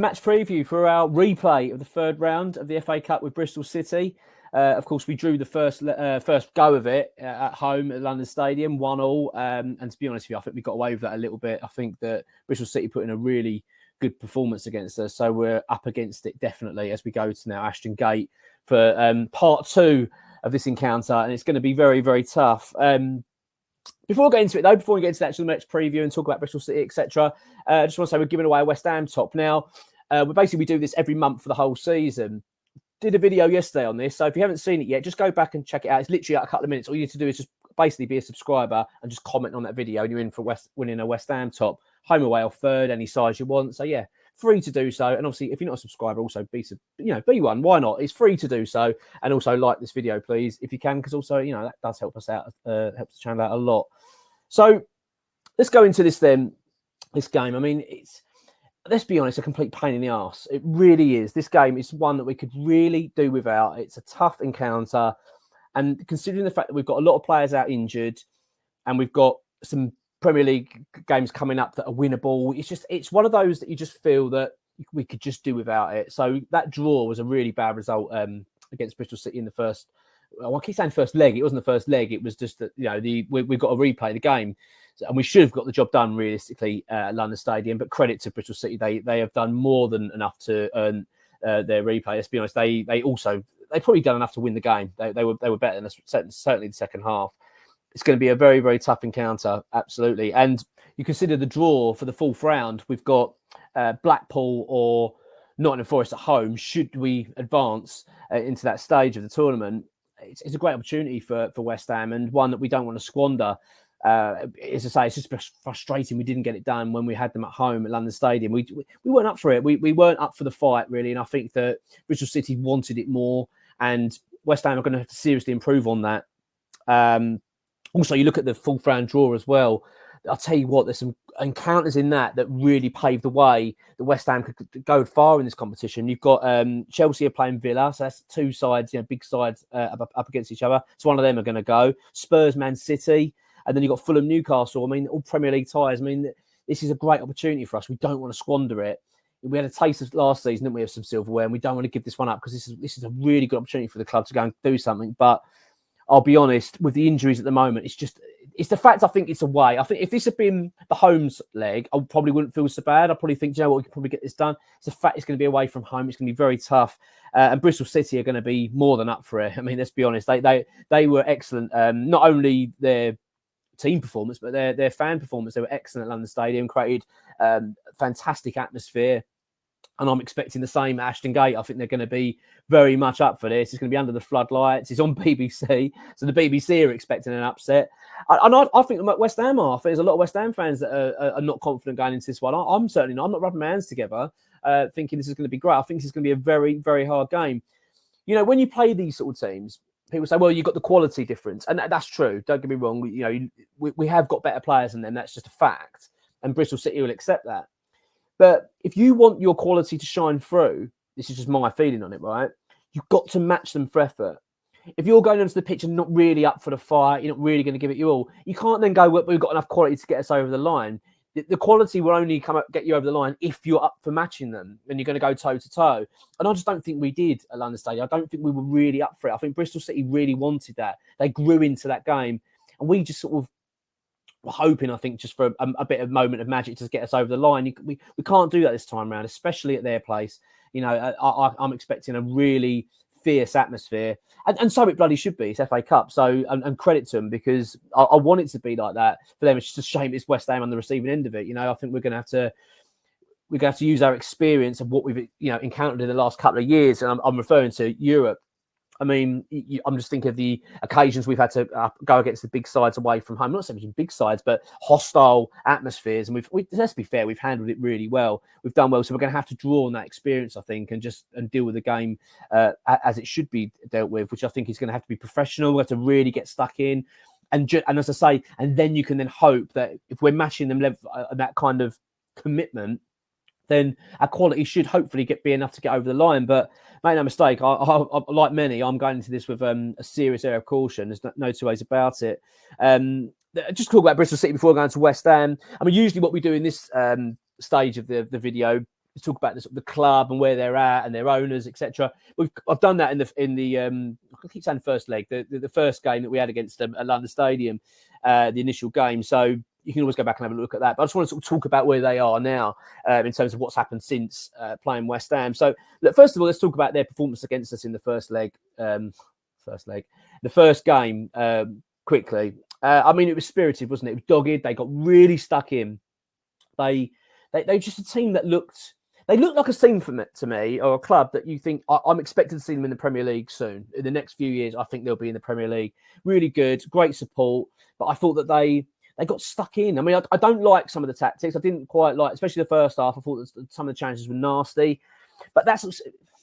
match preview for our replay of the third round of the FA Cup with Bristol City. Of course, we drew the first go of it at home at London Stadium, 1-1. And to be honest with you, I think we got away with that a little bit. I think that Bristol City put in a really good performance against us, so we're up against it definitely as we go to now Ashton Gate for part 2 of this encounter, and it's going to be very, very tough. Before we get into it, though, before we get into the actual match preview and talk about Bristol City, etc., I just want to say we're giving away a West Ham top. Now, we do this every month for the whole season. Did a video yesterday on this, so if you haven't seen it yet, just go back and check it out. It's literally like a couple of minutes. All you need to do is just basically be a subscriber and just comment on that video, and you're in for winning a West Ham top, home, away, or third, any size you want. So yeah, free to do so. And obviously, if you're not a subscriber, also be one. Why not? It's free to do so. And also like this video, please, if you can, because also that does help us out, helps the channel out a lot. So let's go into this then. This game, I mean, let's be honest, a complete pain in the arse. It really is. This game is one that we could really do without. It's a tough encounter. And considering the fact that we've got a lot of players out injured and we've got some Premier League games coming up that are winnable, it's one of those that you just feel that we could just do without it. So that draw was a really bad result against Bristol City in the first. Well, I keep saying first leg. It wasn't the first leg. It was just that we've got to replay the game, and we should have got the job done realistically at London Stadium. But credit to Bristol City, they have done more than enough to earn their replay. Let's be honest. They probably done enough to win the game. They were better than us, certainly the second half. It's going to be a very, very tough encounter, absolutely. And you consider the draw for the fourth round. We've got Blackpool or Nottingham Forest at home. Should we advance into that stage of the tournament? It's a great opportunity for West Ham, and one that we don't want to squander. As I say, it's just frustrating we didn't get it done when we had them at home at London Stadium. We weren't up for it. We weren't up for the fight, really, and I think that Bristol City wanted it more, and West Ham are going to have to seriously improve on that. Also, you look at the fourth round draw as well. I'll tell you what, there's some encounters in that really paved the way that West Ham could go far in this competition. You've got Chelsea are playing Villa, so that's two sides, big sides up against each other. So one of them are going to go. Spurs, Man City, and then you've got Fulham, Newcastle. I mean, all Premier League ties. I mean, this is a great opportunity for us. We don't want to squander it. We had a taste of last season, didn't we, of some silverware, and we don't want to give this one up because this is a really good opportunity for the club to go and do something. But I'll be honest, with the injuries at the moment, it's the fact I think it's away. I think if this had been the home's leg, I probably wouldn't feel so bad. I probably think, we can probably get this done. It's the fact it's going to be away from home. It's going to be very tough. And Bristol City are going to be more than up for it. I mean, let's be honest. They were excellent. Not only their team performance, but their fan performance. They were excellent at London Stadium, created fantastic atmosphere. And I'm expecting the same at Ashton Gate. I think they're going to be very much up for this. It's going to be under the floodlights. It's on BBC. So the BBC are expecting an upset. And I think West Ham are. I think there's a lot of West Ham fans that are not confident going into this one. I'm certainly not. I'm not rubbing my hands together thinking this is going to be great. I think this is going to be a very, very hard game. When you play these sort of teams, people say, well, you've got the quality difference. And that's true. Don't get me wrong. We have got better players than them. That's just a fact. And Bristol City will accept that. But if you want your quality to shine through, this is just my feeling on it, right? You've got to match them for effort. If you're going onto the pitch and not really up for the fight, you're not really going to give it your all, you can't then go, well, we've got enough quality to get us over the line. The quality will only get you over the line if you're up for matching them and you're going to go toe-to-toe. And I just don't think we did at London Stadium. I don't think we were really up for it. I think Bristol City really wanted that. They grew into that game. And we just sort of were hoping, I think, just for a bit of moment of magic to get us over the line. We can't do that this time around, especially at their place. I'm expecting a really fierce atmosphere. And so it bloody should be. It's FA Cup. So, and credit to them because I want it to be like that. For them, it's just a shame it's West Ham on the receiving end of it. I think we're going to have to use our experience of what we've encountered in the last couple of years. And I'm referring to Europe. I mean, I'm just thinking of the occasions we've had to go against the big sides away from home. Not so much big sides, but hostile atmospheres. And let's be fair, we've handled it really well. We've done well. So we're going to have to draw on that experience, I think, and deal with the game as it should be dealt with, which I think is going to have to be professional. We have to really get stuck in. And as I say, and then you can then hope that if we're matching them that kind of commitment, then our quality should hopefully be enough to get over the line. But make no mistake, I like many, I'm going into this with a serious air of caution. There's no two ways about it. Just talk about Bristol City before going to West Ham. I mean, usually what we do in this stage of the video Let's talk about the club and where they're at and their owners, etc. I've done that in the I keep saying first leg, the first game that we had against them at London Stadium, the initial game. So you can always go back and have a look at that. But I just want to sort of talk about where they are now in terms of what's happened since playing West Ham. So look, first of all, let's talk about their performance against us in the first leg. The first game quickly. I mean, it was spirited, wasn't it? It was dogged. They got really stuck in. They were just a team that looked. They look like a team to me, or a club that you think I'm expecting to see them in the Premier League soon. In the next few years, I think they'll be in the Premier League. Really good, great support. But I thought that they got stuck in. I mean, I don't like some of the tactics. I didn't quite like, especially the first half. I thought that some of the challenges were nasty. But that's what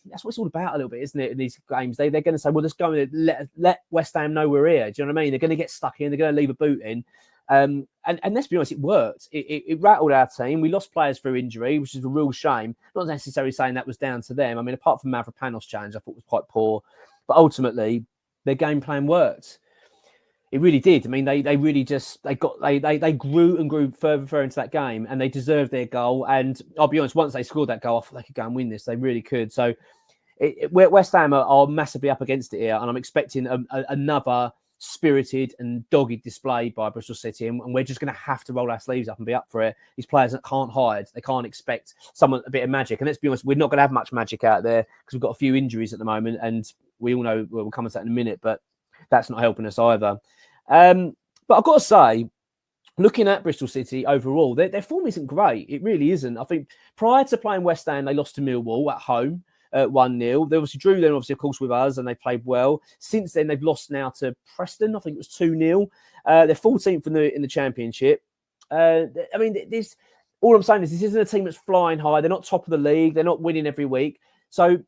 it's all about a little bit, isn't it? In these games, they're going to say, well, let's go and let West Ham know we're here. Do you know what I mean? They're going to get stuck in. They're going to leave a boot in. And let's be honest, it worked. It rattled our team. We lost players through injury, which is a real shame. Not necessarily saying that was down to them. I mean, apart from Mavropanos' challenge, I thought was quite poor. But ultimately, their game plan worked. It really did. I mean, they really just they grew and grew further into that game, and they deserved their goal. And I'll be honest, once they scored that goal, I thought they could go and win this. They really could. So West Ham are massively up against it here, and I'm expecting another spirited and dogged display by Bristol City, and we're just going to have to roll our sleeves up and be up for it. These players can't hide. They can't expect a bit of magic. And let's be honest, we're not going to have much magic out there because we've got a few injuries at the moment, and we all know we'll come to that in a minute, but that's not helping us either. But I've got to say, looking at Bristol City overall, their form isn't great. It really isn't. I think prior to playing West Ham, they lost to Millwall at home. 1-0. They obviously drew then, obviously, of course, with us, and they played well. Since then, they've lost now to Preston. I think it was 2-0. They're 14th in the Championship. I mean, all I'm saying is this isn't a team that's flying high. They're not top of the league. They're not winning every week. So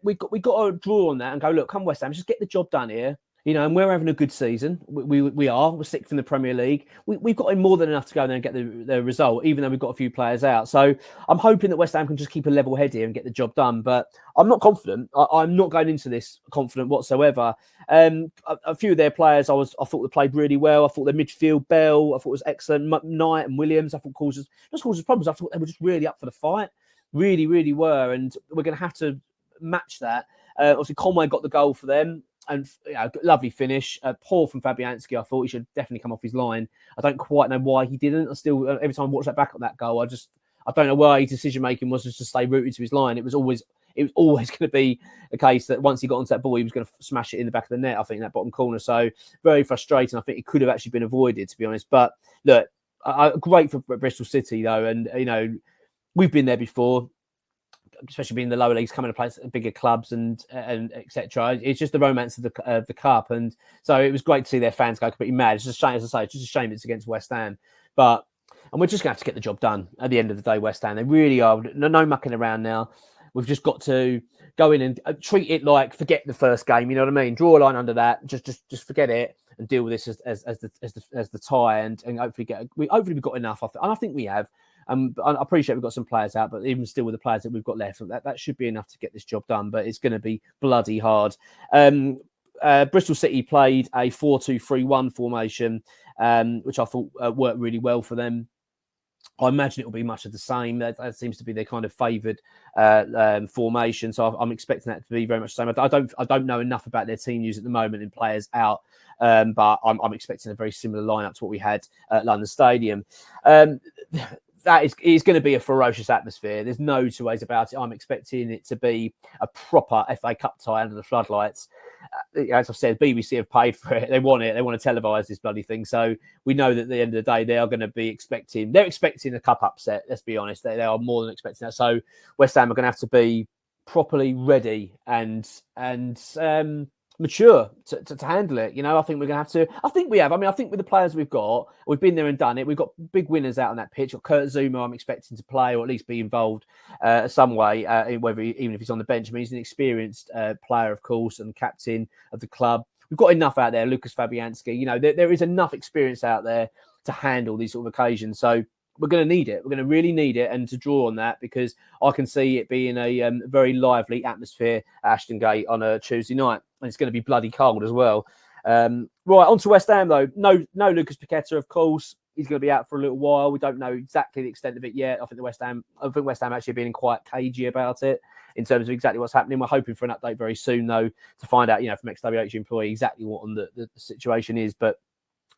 we got to draw on that and go, look, come West Ham, just get the job done here. You know, and we're having a good season. We're sixth in the Premier League. We've got in more than enough to go there and get the result, even though we've got a few players out. So I'm hoping that West Ham can just keep a level head here and get the job done. But I'm not confident. I'm not going into this confident whatsoever. A few of their players, I thought they played really well. I thought their midfield, Bell, I thought was excellent. Knight and Williams, I thought caused problems. I thought they were just really up for the fight. Really, really were. And we're going to have to match that. Obviously, Conway got the goal for them. And lovely finish. Poor from Fabianski. I thought he should definitely come off his line. I don't quite know why he didn't. I still, every time I watch that back at that goal, I don't know why his decision making was just to stay rooted to his line. It was always going to be a case that once he got onto that ball, he was going to smash it in the back of the net. I think in that bottom corner. So very frustrating. I think it could have actually been avoided, to be honest. But look, great for Bristol City though, and we've been there before. Especially being the lower leagues, coming to play bigger clubs and etc. It's just the romance of the cup, and so it was great to see their fans go completely mad. It's just a shame, as I say, it's just a shame it's against West Ham, and we're just going to have to get the job done at the end of the day. West Ham, they really are. No mucking around now. We've just got to go in and treat it like forget the first game. You know what I mean? Draw a line under that. Just forget it and deal with this as the tie, and hopefully we've got enough. And I think we have. I appreciate we've got some players out, but even still with the players that we've got left, that should be enough to get this job done. But it's going to be bloody hard. Bristol City played a 4-2-3-1 formation, which I thought worked really well for them. I imagine it will be much of the same. That seems to be their kind of favoured formation. So I'm expecting that to be very much the same. I don't know enough about their team news at the moment and players out, but I'm expecting a very similar lineup to what we had at London Stadium. That is going to be a ferocious atmosphere. There's no two ways about it. I'm expecting it to be a proper FA Cup tie under the floodlights. As I've said, BBC have paid for it. They want it. They want to televise this bloody thing. So we know that at the end of the day, they are going to be expecting a cup upset. Let's be honest. They are more than expecting that. So West Ham are going to have to be properly ready and mature to handle it. I think we're going to have to. I think we have. I mean, I think with the players we've got, we've been there and done it. We've got big winners out on that pitch. Got Kurt Zuma, I'm expecting to play or at least be involved some way, even if he's on the bench. I mean, he's an experienced player, of course, and captain of the club. We've got enough out there. Lucas Fabianski. There is enough experience out there to handle these sort of occasions. So we're going to need it. We're going to really need it, and to draw on that, because I can see it being a very lively atmosphere at Ashton Gate on a Tuesday night, and it's going to be bloody cold as well. Right, on to West Ham though. No Lucas Paqueta, of course. he's going to be out for a little while. We don't know exactly the extent of it yet. I think West Ham actually have been quite cagey about it in terms of exactly what's happening. We're hoping for an update very soon, though, to find out, from XWH employee exactly what the situation is. But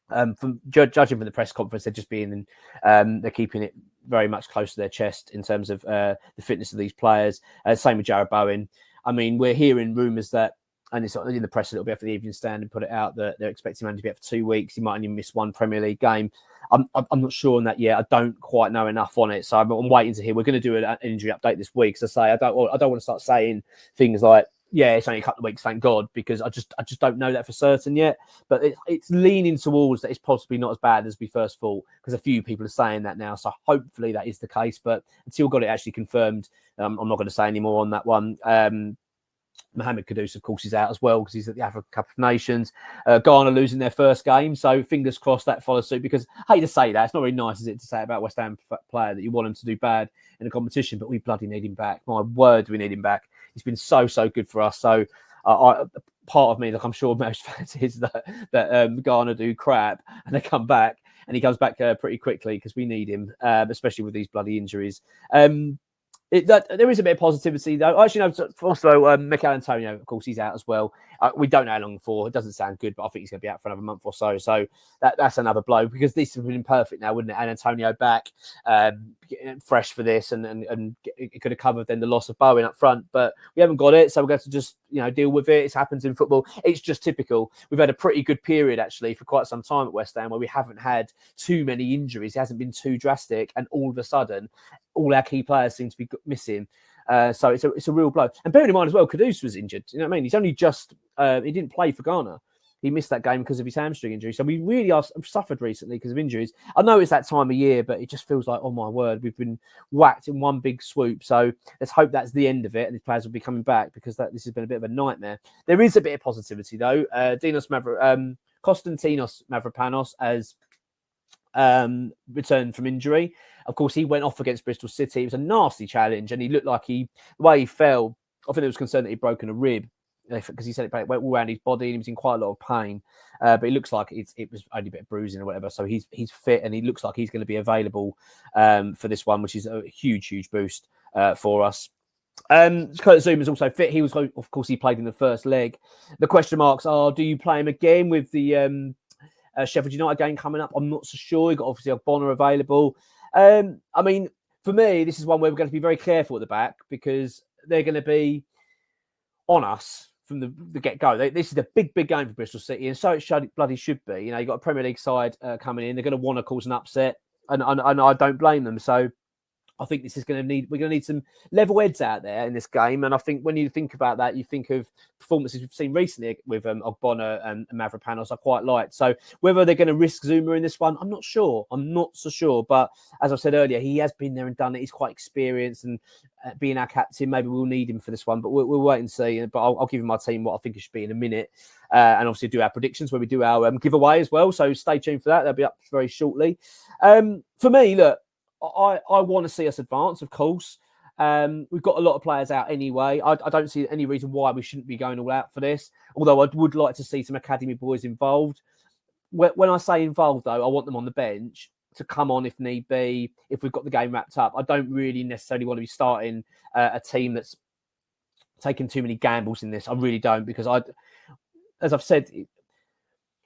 from judging from the press conference, they're just they're keeping it very much close to their chest in terms of the fitness of these players. Same with Jared Bowen. I mean, we're hearing rumours that, and it's in the press a little bit for the Evening Stand and put it out, that they're expecting him to be out for 2 weeks. He might only miss one Premier League game. I'm not sure on that yet. I don't quite know enough on it, so I'm waiting to hear. We're going to do an injury update this week. As I say, I don't want to start saying things like, yeah, it's only a couple of weeks, thank God, because I just don't know that for certain yet. But it's leaning towards that it's possibly not as bad as we first thought, because a few people are saying that now. So hopefully that is the case. But until we've got it actually confirmed, I'm not going to say any more on that one. Mohamed Kudus, of course, is out as well because he's at the Africa Cup of Nations. Ghana losing their first game, so fingers crossed that follows suit. Because I hate to say that, it's not very nice, is it, to say about West Ham player that you want him to do bad in a competition, but we bloody need him back. My word, we need him back. He's been so good for us. So part of me, like I'm sure most fans, is that Ghana do crap and they come back, and he comes back pretty quickly because we need him, especially with these bloody injuries. There is a bit of positivity, though. Actually, no, also, Mikel Antonio, of course, he's out as well. We don't know how long for. It doesn't sound good, but I think he's going to be out for another month or so. So that's another blow, because this would have been perfect now, wouldn't it? And Antonio back, fresh for this, and it could have covered then the loss of Bowen up front. But we haven't got it, so we're going to just deal with it. It happens in football. It's just typical. We've had a pretty good period, actually, for quite some time at West Ham, where we haven't had too many injuries. It hasn't been too drastic, and all of a sudden, all our key players seem to be missing. So it's a real blow. And bearing in mind as well, Kudus was injured. You know what I mean? He's only just, he didn't play for Ghana. He missed that game because of his hamstring injury. So we really are suffered recently because of injuries. I know it's that time of year, but it just feels like, oh my word, we've been whacked in one big swoop. So let's hope that's the end of it and these players will be coming back, because this has been a bit of a nightmare. There is a bit of positivity, though. Konstantinos Mavropanos has returned from injury. Of course, he went off against Bristol City. It was a nasty challenge, and he looked like the way he fell, I think it was concerned that he'd broken a rib, because he said it went all around his body and he was in quite a lot of pain. But it looks like it was only a bit of bruising or whatever. So he's fit, and he looks like he's going to be available for this one, which is a huge boost for us. Kurt Zuma's also fit. He was, of course, he played in the first leg. The question marks are: do you play him again with the Sheffield United game coming up? I'm not so sure. You've got obviously Bonner available. I mean, for me, this is one where we're going to be very careful at the back, because they're going to be on us from the get-go. This is a big game for Bristol City, and so it bloody should be. You've got a Premier League side coming in. They're going to want to cause an upset, and I don't blame them. So I think we're going to need some level heads out there in this game. And I think when you think about that, you think of performances we've seen recently with Ogbonna and Mavropanos I quite liked. So whether they're going to risk Zuma in this one, I'm not sure. I'm not so sure. But as I said earlier, he has been there and done it. He's quite experienced, and being our captain, maybe we'll need him for this one. But we'll wait and see. But I'll give my team what I think it should be in a minute. And obviously do our predictions where we do our giveaway as well. So stay tuned for that. They'll be up very shortly. For me, look, I want to see us advance, of course. We've got a lot of players out anyway. I don't see any reason why we shouldn't be going all out for this, although I would like to see some academy boys involved. When I say involved, though, I want them on the bench to come on if need be, if we've got the game wrapped up. I don't really necessarily want to be starting a team that's taking too many gambles in this. I really don't, because as I've said,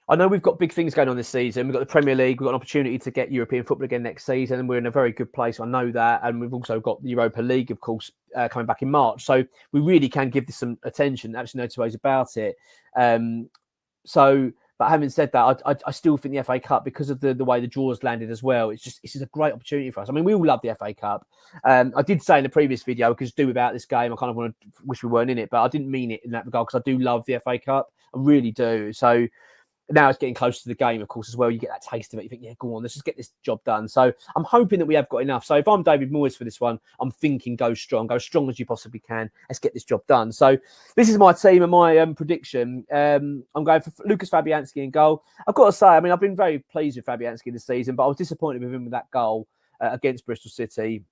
I know we've got big things going on this season. We've got the Premier League. We've got an opportunity to get European football again next season, and we're in a very good place. I know that. And we've also got the Europa League, of course, coming back in March. So we really can give this some attention. Absolutely no two ways about it. But having said that, I still think the FA Cup, because of the way the draws landed as well, it's just a great opportunity for us. I mean, we all love the FA Cup. I did say in the previous video, because do without this game, I kind of wish we weren't in it, but I didn't mean it in that regard, because I do love the FA Cup. I really do. So now it's getting close to the game, of course, as well. You get that taste of it. You think, yeah, go on, let's just get this job done. So I'm hoping that we have got enough. So if I'm David Moyes for this one, I'm thinking go strong as you possibly can. Let's get this job done. So this is my team and my prediction. I'm going for Lucas Fabianski in goal. I've got to say, I mean, I've been very pleased with Fabianski this season, but I was disappointed with him with that goal against Bristol City.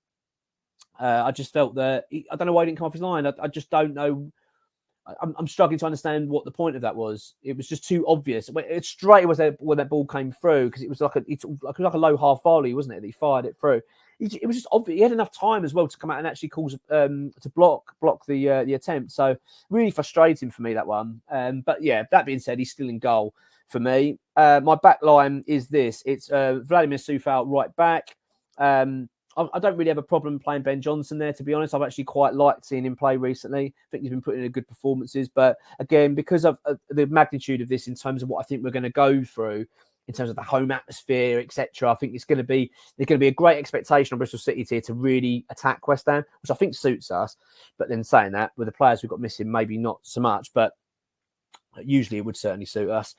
I just felt that I don't know why he didn't come off his line. I just don't know. I'm struggling to understand what the point of that was. It was just too obvious. It straight was when that ball came through, because it was like a low half volley, wasn't it? That he fired it through. It was just obvious. He had enough time as well to come out and actually cause to block the attempt. So really frustrating for me, that one. But yeah, that being said, he's still in goal for me. My back line is this. It's Vladimir Coufal right back. I don't really have a problem playing Ben Johnson there, to be honest. I've actually quite liked seeing him play recently. I think he's been putting in good performances. But again, because of the magnitude of this in terms of what I think we're going to go through, in terms of the home atmosphere, etc., I think there's going to be a great expectation on Bristol City here to really attack West Ham, which I think suits us. But then saying that, with the players we've got missing, maybe not so much, but usually it would certainly suit us.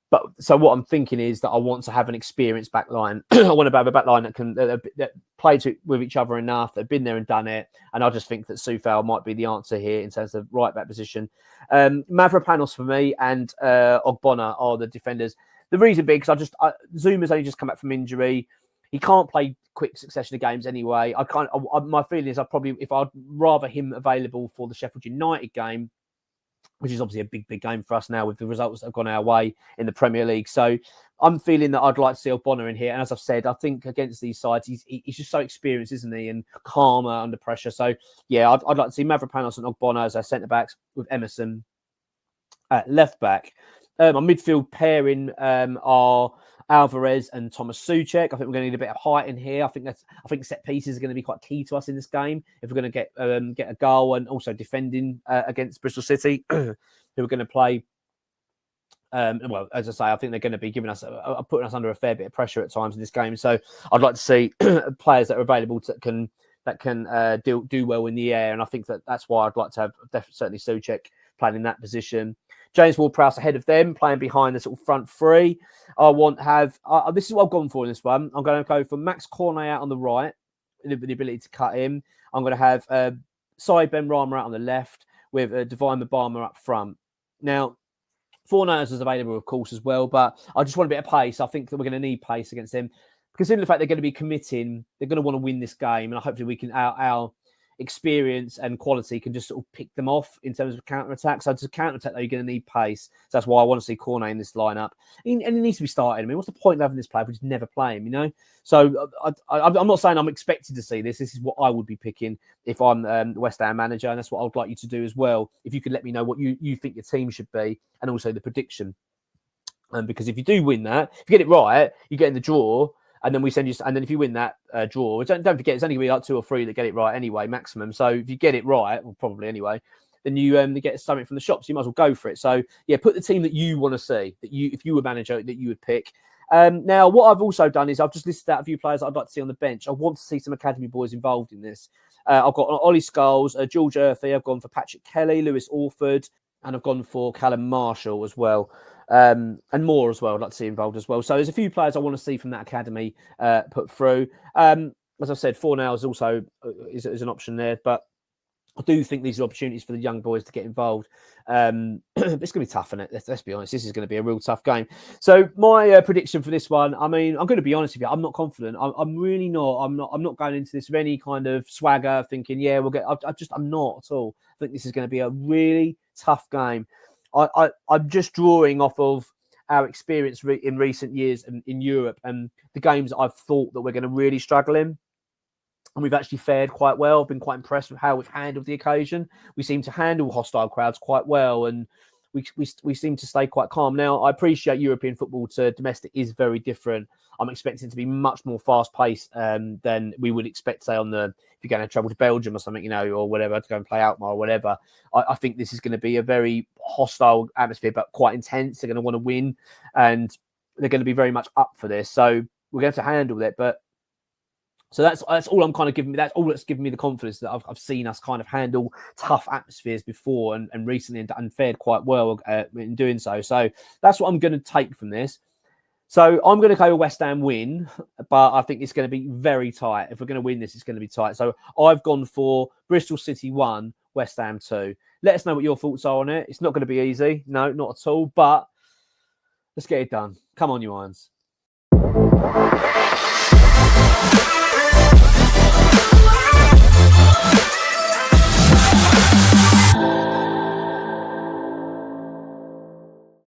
But so what I'm thinking is that I want to have an experienced back line. I want to have a back line that play with each other enough. They've been there and done it. And I just think that Coufal might be the answer here in terms of right back position. Mavropanos for me and Ogbonna are the defenders. The reason being, because Zuma's only just come back from injury. He can't play quick succession of games anyway. My feeling is if I'd rather him available for the Sheffield United game, which is obviously a big game for us now with the results that have gone our way in the Premier League. So I'm feeling that I'd like to see Ogbonna in here. And as I've said, I think against these sides, he's just so experienced, isn't he? And calmer under pressure. So yeah, I'd like to see Mavropanos and Ogbonna as our centre-backs, with Emerson at left-back. Our midfield pairing are Alvarez and Thomas Souček. I think we're going to need a bit of height in here. I think set pieces are going to be quite key to us in this game if we're going to get a goal, and also defending against Bristol City, who are going to play. Well, as I say, I think they're going to be giving us putting us under a fair bit of pressure at times in this game. So I'd like to see players that are available that can do well in the air, and I think that's why I'd like to have certainly Souček playing in that position. James Ward-Prowse ahead of them, playing behind the sort of front three. This is what I've gone for in this one. I'm going to go for Max Cornet out on the right, the ability to cut in. I'm going to have Saïd Benrahma out on the left, with Divine Mabama up front. Now, Fornals is available, of course, as well, but I just want a bit of pace. I think that we're going to need pace against them. Considering the fact they're going to be committing, they're going to want to win this game, and hopefully we can our experience and quality can just sort of pick them off in terms of counter-attack. So to counter-attack, though, you're going to need pace. So that's why I want to see Cornet in this lineup. And he needs to be started. I mean, what's the point of having this player if we just never play him, you know? So I'm not saying I'm expected to see this. This is what I would be picking if I'm the West Ham manager, and that's what I would like you to do as well. If you could let me know what you think your team should be, and also the prediction. Because if you do win that, if you get it right, you get in the draw. And then we send you, and then if you win that draw, don't forget, it's only going to be like 2 or 3 that get it right anyway, maximum. So if you get it right, well, probably anyway, then you get something from the shop. So you might as well go for it. So yeah, put the team that you want to see, if you were manager, that you would pick. Now, what I've also done is I've just listed out a few players I'd like to see on the bench. I want to see some academy boys involved in this. I've got Ollie Scholes, George Earthy. I've gone for Patrick Kelly, Lewis Orford, and I've gone for Callum Marshall as well. And more as well, I'd like to see involved as well. So there's a few players I want to see from that academy put through. As I said, Fornals also is an option there, but I do think these are opportunities for the young boys to get involved. It's going to be tough, isn't it? Let's be honest. This is going to be a real tough game. So my prediction for this one, I mean, I'm going to be honest with you. I'm not confident. I'm really not. I'm not going into this with any kind of swagger, thinking, yeah, we'll get. I'm not at all. I think this is going to be a really tough game. I'm just drawing off of our experience in recent years in Europe and the games that I've thought that we're going to really struggle in. And we've actually fared quite well. I've been quite impressed with how we've handled the occasion. We seem to handle hostile crowds quite well, and we seem to stay quite calm. Now, I appreciate European football to domestic is very different. I'm expecting it to be much more fast-paced than we would expect, say, if you're going to travel to Belgium or something, you know, or whatever, to go and play Alkmaar or whatever. I think this is going to be a very hostile atmosphere, but quite intense. They're going to want to win, and they're going to be very much up for this. So we're going to have to handle it, but so that's all I'm kind of giving me. That's all that's given me the confidence that I've seen us kind of handle tough atmospheres before and recently and fared quite well in doing so. So that's what I'm going to take from this. So I'm going to go a West Ham win, but I think it's going to be very tight. If we're going to win this, it's going to be tight. So I've gone for Bristol City 1, West Ham 2. Let us know what your thoughts are on it. It's not going to be easy. No, not at all. But let's get it done. Come on, you Irons.